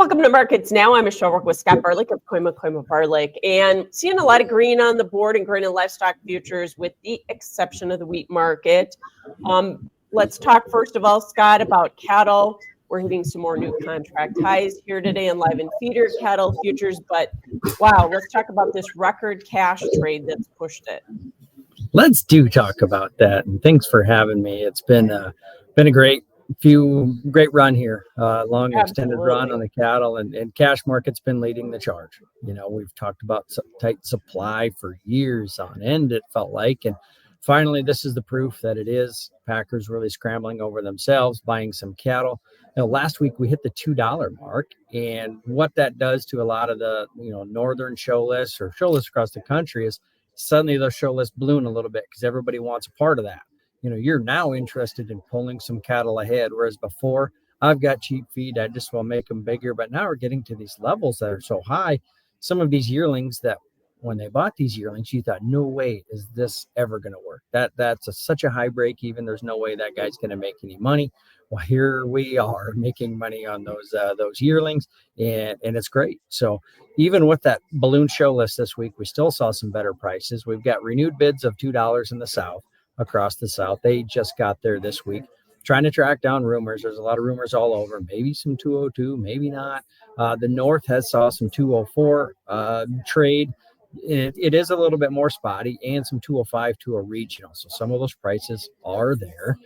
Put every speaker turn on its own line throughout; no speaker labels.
Welcome to Markets Now. I'm Michelle Rook with Scott Varilek of Kooima Varilek, and seeing a lot of green on the board and grain and livestock futures with the exception of the wheat market. Let's talk first of all, Scott, about cattle. We're hitting some more new contract highs here today in live and feeder cattle futures, but wow, let's talk about this record cash trade that's pushed it.
Let's talk about that, and thanks for having me. It's been a great run here, long extended run on the cattle, and cash market's been leading the charge. You know, we've talked about tight supply for years on end, it felt like, and finally this is the proof that it is. Packers really scrambling over themselves, buying some cattle. You know, last week we hit the $2 mark, and what that does to a lot of the northern show lists or show lists across the country is suddenly those show lists balloon a little bit because everybody wants a part of that. You're now interested in pulling some cattle ahead, whereas before, I've got cheap feed, I just will make them bigger. But now we're getting to these levels that are so high. Some of these yearlings that when they bought these yearlings, you thought, no way is this ever going to work. That's such a high break even. There's no way that guy's going to make any money. Well, here we are making money on those yearlings, and it's great. So even with that balloon show list this week, we still saw some better prices. We've got renewed bids of $2 in the South. Across the South, they just got there this week, trying to track down rumors. There's a lot of rumors all over, maybe some 202, maybe not. The North has saw some 204 trade. It is a little bit more spotty, and some 205 to a regional. So some of those prices are there.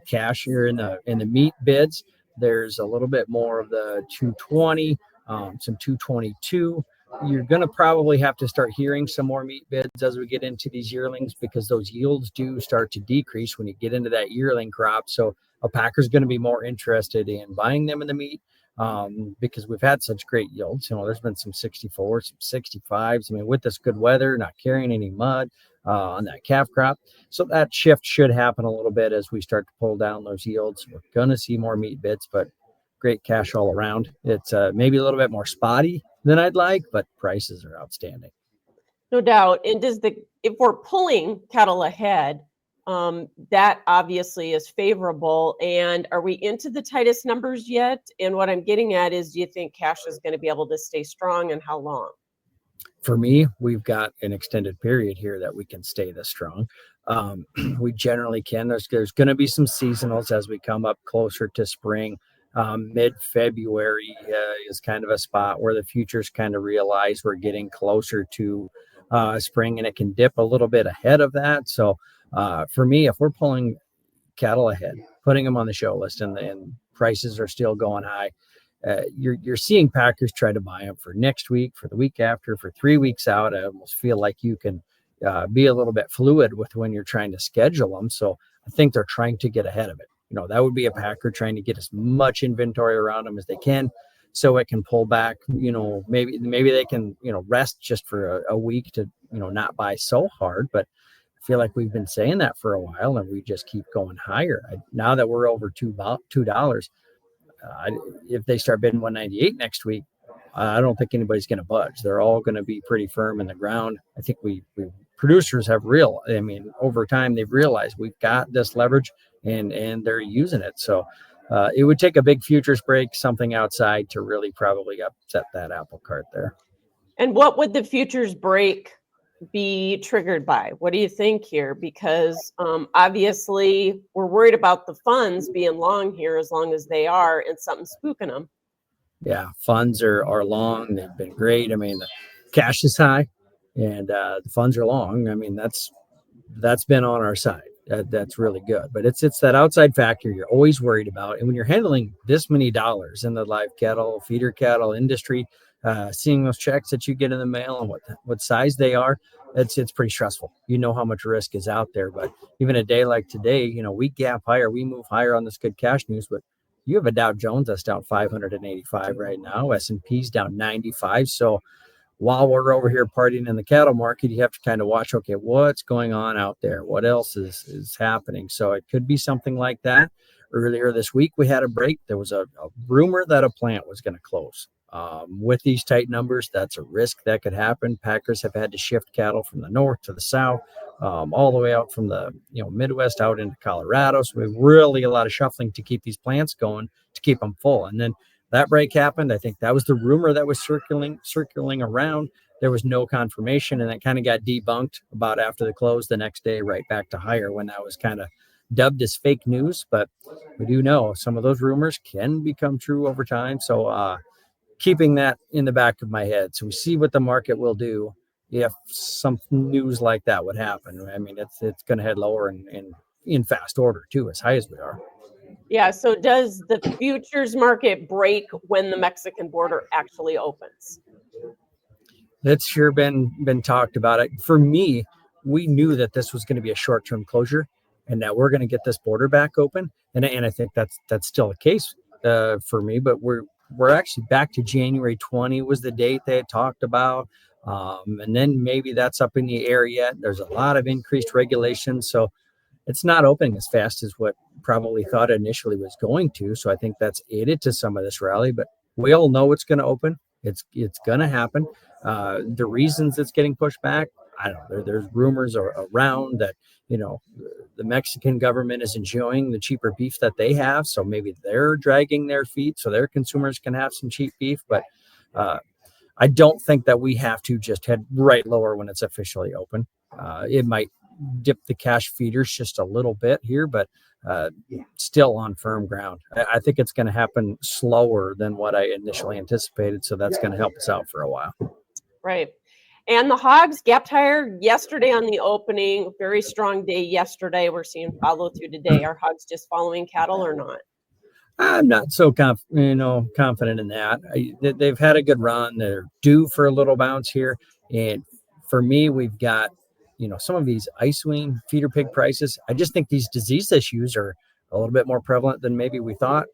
Cash here in the meat bids, there's a little bit more of the 220, some 222. You're going to probably have to start hearing some more meat bids as we get into these yearlings, because those yields do start to decrease when you get into that yearling crop. So a packer's going to be more interested in buying them in the meat, because we've had such great yields. There's been some 64s, some 65s. I mean, with this good weather, not carrying any mud on that calf crop. So that shift should happen a little bit as we start to pull down those yields. We're going to see more meat bids, but great cash all around. It's maybe a little bit more spotty than I'd like, but prices are outstanding.
No doubt. And if we're pulling cattle ahead, that obviously is favorable. And are we into the tightest numbers yet? And what I'm getting at is, do you think cash is going to be able to stay strong, and how long?
For me, we've got an extended period here that we can stay this strong. We generally can. There's going to be some seasonals as we come up closer to spring. Mid-February is kind of a spot where the futures kind of realize we're getting closer to spring, and it can dip a little bit ahead of that. So for me, if we're pulling cattle ahead, putting them on the show list, and prices are still going high, you're seeing packers try to buy them for next week, for the week after, for 3 weeks out. I almost feel like you can be a little bit fluid with when you're trying to schedule them. So I think they're trying to get ahead of it. That would be a packer trying to get as much inventory around them as they can, so it can pull back. Maybe they can, rest just for a week to, not buy so hard. But I feel like we've been saying that for a while, and we just keep going higher. Now that we're over $2, if they start bidding 198 next week, I don't think anybody's going to budge. They're all going to be pretty firm in the ground. I think we producers have over time, they've realized we've got this leverage, and they're using it. So it would take a big futures break, something outside, to really probably upset that apple cart there.
And what would the futures break be triggered by? What do you think here? Because obviously we're worried about the funds being long here, as long as they are, and something spooking them.
Yeah, funds are long. They've been great. I mean, the cash is high, and the funds are long. I mean, that's been on our side. That's really good. But it's that outside factor you're always worried about. And when you're handling this many dollars in the live cattle, feeder cattle industry, seeing those checks that you get in the mail and what size they are, it's pretty stressful. How much risk is out there. But even a day like today, we gap higher, we move higher on this good cash news. But you have a Dow Jones that's down 585 right now. S&P's down 95. So while we're over here partying in the cattle market, you have to kind of watch, okay, what's going on out there? What else is happening? So it could be something like that. Earlier this week, we had a break. There was a rumor that a plant was going to close. With these tight numbers, that's a risk that could happen. Packers have had to shift cattle from the north to the south, all the way out from the Midwest out into Colorado. So we really a lot of shuffling to keep these plants going, to keep them full. And then that break happened. I think that was the rumor that was circulating around. There was no confirmation, and it kind of got debunked about after the close the next day, right back to higher when that was kind of dubbed as fake news. But we do know some of those rumors can become true over time. So keeping that in the back of my head. So we see what the market will do if some news like that would happen. I mean, it's going to head lower in fast order too, as high as we are.
Yeah. So does the futures market break when the Mexican border actually opens?
That's sure been talked about. It for me, we knew that this was going to be a short-term closure, and that we're going to get this border back open, and I think that's still the case for me. But we're actually back to January 20 was the date they had talked about, and then maybe that's up in the air yet. There's a lot of increased regulations, so it's not opening as fast as what probably thought it initially was going to. So I think that's aided to some of this rally, but we all know it's going to open. It's going to happen. The reasons it's getting pushed back, I don't know. There's rumors around that, the Mexican government is enjoying the cheaper beef that they have. So maybe they're dragging their feet so their consumers can have some cheap beef. But I don't think that we have to just head right lower when it's officially open. It might dip the cash feeders just a little bit here, but still on firm ground. I think it's going to happen slower than what I initially anticipated. So that's going to help us out for a while.
Right. And the Hogs gapped higher yesterday on the opening. Very strong day yesterday. We're seeing follow through today. Are Hogs just following cattle or not?
I'm not so confident in that. They've had a good run. They're due for a little bounce here. And for me, we've got, some of these ice-wean feeder pig prices. I just think these disease issues are a little bit more prevalent than maybe we thought.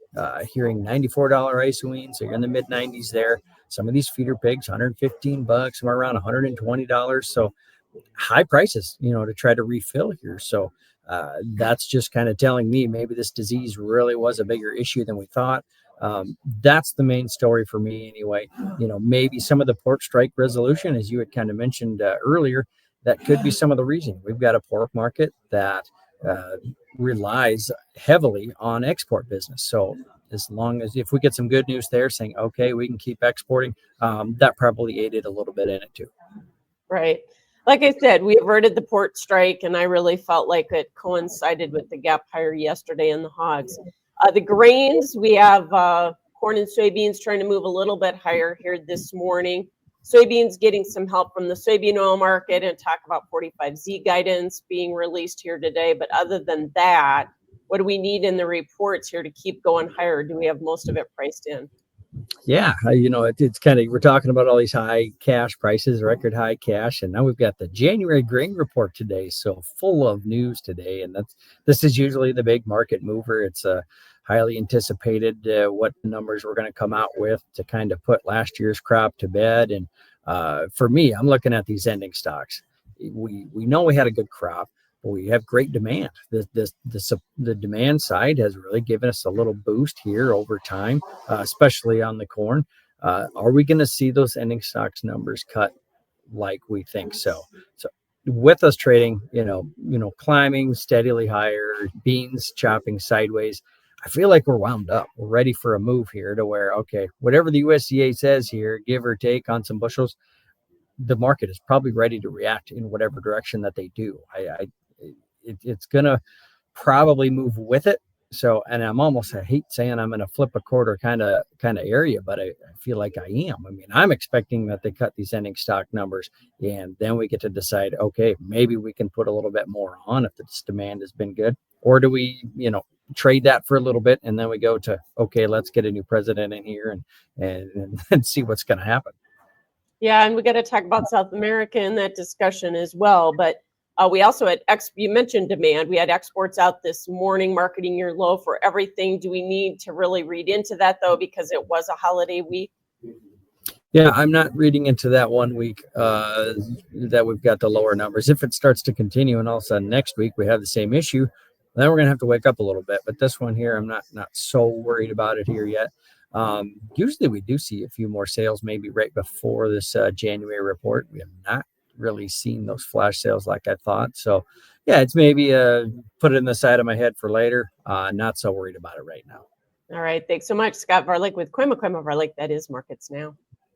Hearing $94 ice-wean, so you're in the mid 90s there. Some of these feeder pigs, $115, somewhere around $120. So high prices, to try to refill here. So that's just kind of telling me maybe this disease really was a bigger issue than we thought. That's the main story for me anyway. Maybe some of the pork strike resolution, as you had kind of mentioned earlier, that could be some of the reason. We've got a pork market that relies heavily on export business. So as long as if we get some good news there saying, okay, we can keep exporting, that probably aided a little bit in it too.
Right. Like I said, we averted the port strike, and I really felt like it coincided with the gap higher yesterday in the Hogs. The grains, we have corn and soybeans trying to move a little bit higher here this morning. Soybeans getting some help from the soybean oil market, and talk about 45Z guidance being released here today. But other than that, what do we need in the reports here to keep going higher? Do we have most of it priced in?
Yeah, it's kind of, we're talking about all these high cash prices, record high cash, and now we've got the January grain report today, so full of news today, and this is usually the big market mover. It's highly anticipated what numbers we're going to come out with to kind of put last year's crop to bed. And for me, I'm looking at these ending stocks. We know we had a good crop. We have great demand. The demand side has really given us a little boost here over time, especially on the corn. Are we going to see those ending stocks numbers cut like we think so? So with us trading, climbing steadily higher, beans chopping sideways, I feel like we're wound up. We're ready for a move here to where, okay, whatever the USDA says here, give or take on some bushels, the market is probably ready to react in whatever direction that they do. It's going to probably move with it. So, and I hate saying I'm going to flip a quarter kind of area, but I feel like I am. I mean, I'm expecting that they cut these ending stock numbers, and then we get to decide, okay, maybe we can put a little bit more on if this demand has been good, or do we, trade that for a little bit, and then we go to, okay, let's get a new president in here and see what's going to happen.
Yeah, and we got to talk about South America in that discussion as well. But we also had, you mentioned demand. We had exports out this morning, marketing year low for everything. Do we need to really read into that, though, because it was a holiday week?
Yeah, I'm not reading into that 1 week that we've got the lower numbers. If it starts to continue and all of a sudden next week we have the same issue, then we're going to have to wake up a little bit. But this one here, I'm not so worried about it here yet. Usually we do see a few more sales maybe right before this January report. We have not really seen those flash sales like I thought. So yeah, it's maybe put it in the side of my head for later. Not so worried about it right now.
All right. Thanks so much, Scott Varilek with Kooima Varilek. That is Markets Now.